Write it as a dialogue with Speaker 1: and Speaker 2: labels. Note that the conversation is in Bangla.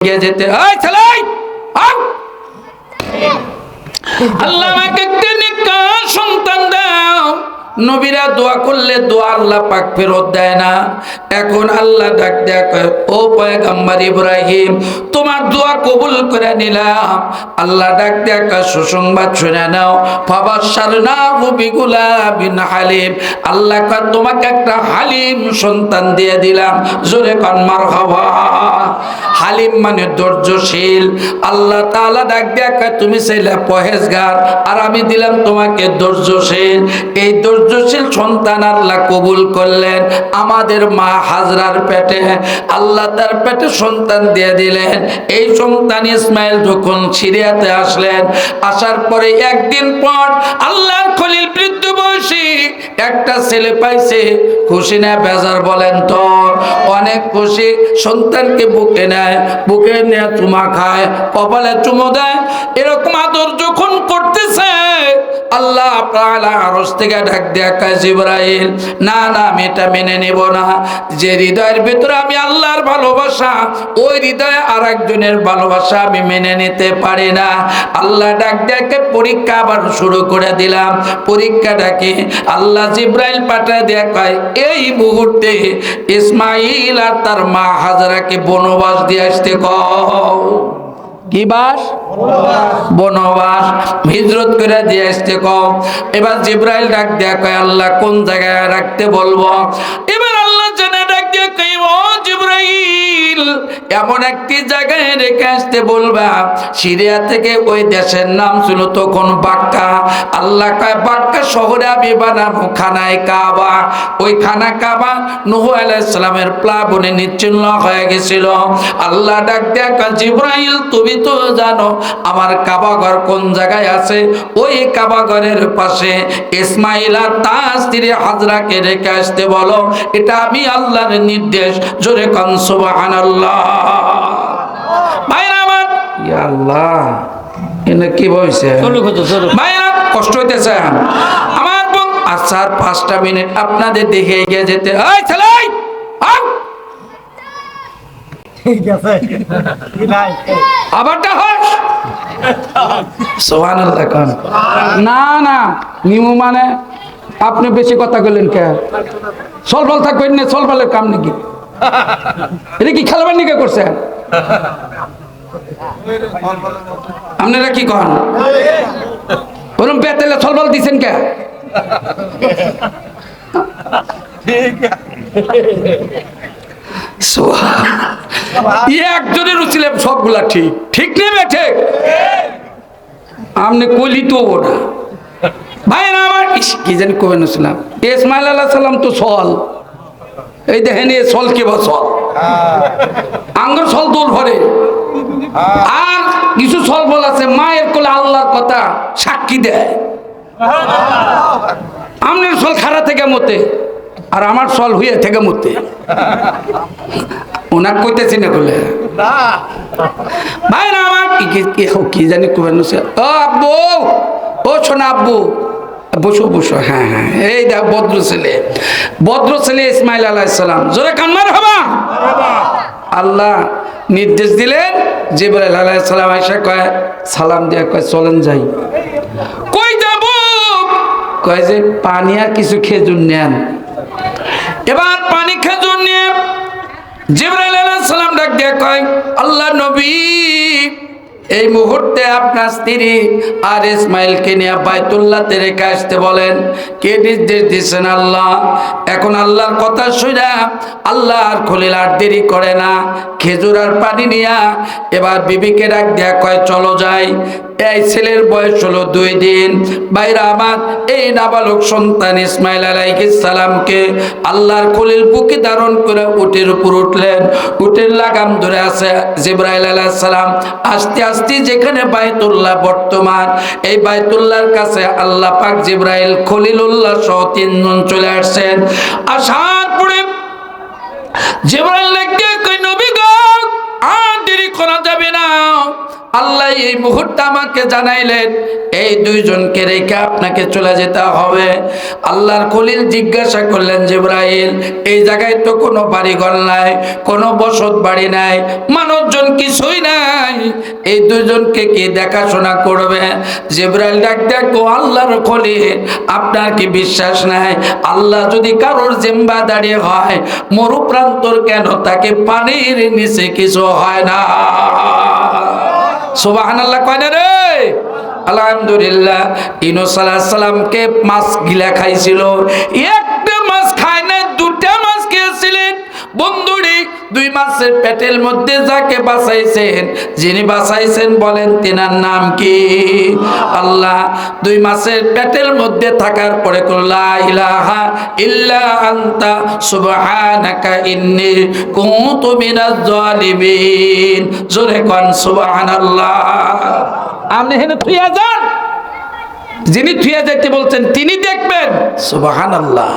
Speaker 1: যেতে আল্লাহ আমাকে একটা নেক সন্তান দাও। নবীরা দোয়া করলে দোয়া আল্লাহ পাক ফেরত দেয় না। এখন আল্লাহ ডাক দেয়া কয়, ও পয়গম্বর ইব্রাহিম, তোমার দোয়া কবুল করে নিলাম। আল্লাহ ডাক দেয়া কয়, সুসংবাদ শুনে নাও। ফাবাশশারনাহু বিগুলামিন হালিম, আল্লাহ কয় তোমাকে একটা হালিম সন্তান দিয়ে দিলাম। জোরে কান মারহাবা। হালিম মানে ধৈর্যশীল। আল্লাহ তাআলা ডাক দেয়া কয়, তুমি ছিলে পরহেজগার, আর আমি দিলাম তোমাকে ধৈর্যশীল। এই ধৈর্যশীল সন্তান আল্লাহ কবুল করলেন। আমাদের মা হাজরার পেটে আল্লাহ তার পেটে সন্তান দিয়ে দিলেন। এই সন্তান ইসমাইল যখন সিরিয়াতে আসলেন, আসার পরে একদিন পর আল্লাহর খলিল বৃদ্ধ বয়সী একটা ছেলে পাইছে। খুশি না বেজার বলেন তো? অনেক খুশি। সন্তানকে বুকে নেয়, বুকে নিয়ে চুমা খায়, কপালে চুমো দেয়। এরকম আদর যখন করতেছে, আল্লাহ তাআলা আরশ থেকে ডাক দেয়া কয়, জিবরাইল, না না, আমি এটা মেনে নেব না। যে হৃদয়ের ভিতরে আমি আল্লাহর ভালোবাসা, ওই হৃদয়ে আর একজনের ভালোবাসা আমি মেনে নিতে পারি না। আল্লাহ ডাক দেয়াকে পরীক্ষা আবার শুরু করে দিলাম। পরীক্ষাটাকে আল্লাহ জিবরাইল পাঠায় দেয়া কয়, এই মুহূর্তে ইসমাইল আর তার মা হাজরাকে বনবাস দিয়ে আসতে কও। কি বাস? বনবাস, হিজরত করে দিয়ে আসতে কও। এবার জিবরাইল ডাক দেয়া কয়, আল্লাহ কোন জায়গায় রাখতে বলবো? এবার আল্লাহ জানে ডাক দেয়া কয়, ও জিবরাইল, এমন একটি জায়গায় রেখে আসতে বলবা। সিরিয়া থেকে ওই দেশের নাম ছিল তখন বাক্কা। আল্লাহ কয়, বাক্কা শহরে আমি বানাবো খানায় কাবা। ওই খানা কাবা নূহ আলাইহিস সালামের প্লাবনে নিচ্ছিন্ন হয়ে গেছিল। আল্লাহ ডাক দেয়া কয়, জিবরাইল, তুমি তো জানো আমার কাবা ঘর কোন জায়গায় আছে। ওই কাবা ঘরের পাশে ইসমাইল আর তার স্ত্রী হাজরাকে রেখে আসতে বলো। এটা আমি আল্লাহর নির্দেশ। জোরে কান সুবহানাল্লাহ। ভাইরা আমার, ইয়া আল্লাহ, এনে কি বলছে ভাইরা? কষ্ট হইতেছে আমার বোন। আচ্ছা, আর 5টা মিনিট আপনাদের দেখে এগিয়ে যেতে। এই ছেলে, আবারটা হস সুবহানাল্লাহ কোন না না নিমু মানে আপনি বেশি কথা কইলেন কে? সলবল থাকবেন না, সলবলের কাম নাকি? এটা কি খেলবার নিকে করছেন? আপনারা কি কন? ওরম পেতেলে সলবল দিছেন কে? একজনের উচিলে সবগুলা ঠিক ঠিক নেবে ঠিক। আপনি কলি তো না ভাই না আমার কি জানি কবে নছিলাম। ইসমাইল আলাইহিস সালাম তো সল, এই দেখেন এ সল কে বসল আঙ্গুর সল দোল ভরে। আর কিছু সল বল আছে মায়ের কোলে আল্লাহর কথা সাক্ষী দেয়। আমনের সল খাড়া থেকে মতে, আর আমার সল হইয়া থেকে মতে। ওনার কইতেছি না বলে ভাই না আমার কি জানি কবে নছে। ও আব্বু, ও শোনা আব্বু, বসো বসো। হ্যাঁ হ্যাঁ, এই দেখ ভদ্র ছেলে, ভদ্র ছেলে ইসমাইল আলাইহিস সালাম। জোরে কান মারহাবা। আল্লাহ নির্দেশ দিলেন, জিবরাইল আলাইহিস সালাম আয়েশা কয়, সালাম দিয়া কয়, চলেন যাই। কই যাব? কয় যে পানি আর কিছু খেজুর নেন। এবার পানি খেজুর নিয়ে জিবরাইল আলাইহিস সালাম ডাক দিয়া কয়, আল্লাহ নবী, এই মুহূর্তে আপনার স্ত্রী আর ইসমাইলকে নিয়ে বাইতুল্লাহতে রেখে আসতে বলেন। কে নির্দেশ দিচ্ছেন? আল্লাহ। এখন আল্লাহর কথা শুনে আল্লাহ আর খলিল আর দেরি করে না, খেজুর আর পানি নিয়া এবার বিবিকে ডাক দেয়া কয়, চলো যাই। এই ছেলের বয়স হলো 2 দিন। বাইরা আমার, এই নাবালক সন্তান ইসমাইল আলাইহিস সালামকে আল্লাহর খলিল বুকে ধারণ করে উটের উপর উঠলেন। উটের লাগাম ধরে আছে জিবরাইল আলাইহিস সালাম। আস্তে আস্তে যেখানে বাইতুল্লাহ বর্তমান, এই বাইতুল্লাহর কাছে আল্লাহ পাক জিবরাইল, খলিলুল্লাহ সহ 3 জন চলে আসছেন। আসার পরে জিবরাইল দেখে কই, নবী গো, আর দেরি করা যাবে না। আল্লাহ এই মুহূর্তে আমাকে জানাইলেন এই দুইজনকে রেখে আপনাকে চলে যেতে হবে। আল্লাহর খলিল জিজ্ঞাসা করলেন, জিবরাইল এই জায়গায় তো কোনো বাড়িঘর নাই, কোনো বসত বাড়ি নাই, মানুষজন কিছুই নাই, এই দুইজনকে কি দেখাশোনা করবে? জিবরাইল ডাক দেখো, আল্লাহর খলিল আপনার কি বিশ্বাস নাই? আল্লাহ যদি কারোর জিম্মাদারি হয়, মরুপ্রান্তর কেন তাকে পানির নিচে কিছু হয় না। সুবহানাল্লাহ কয় না রে? আলহামদুলিল্লাহ। ইউনূস আলাইহিস সালামকে মাছ গিলা খাইছিল, একটা মাছ খায় না, দুটা মাছ খেয়েছিলেন। বন্ধুরে, দুই মাছের পেটের মধ্যে যাকে বাঁচাইছেন, যিনি বাঁচাইছেন বলেন তিনার নাম কি? আল্লাহ। দুই মাছের পেটের মধ্যে থাকার পরে লা ইলাহা ইল্লা আনতা সুবহানাকা ইন্নী কুনতু মিনাজ জালিমিন। জোরে কোন সুবহানাল্লাহ। আপনি হেন থুইয়া যান, যিনি থুইয়া যাইতে বলছেন তিনি দেখবেন। সুবহানাল্লাহ।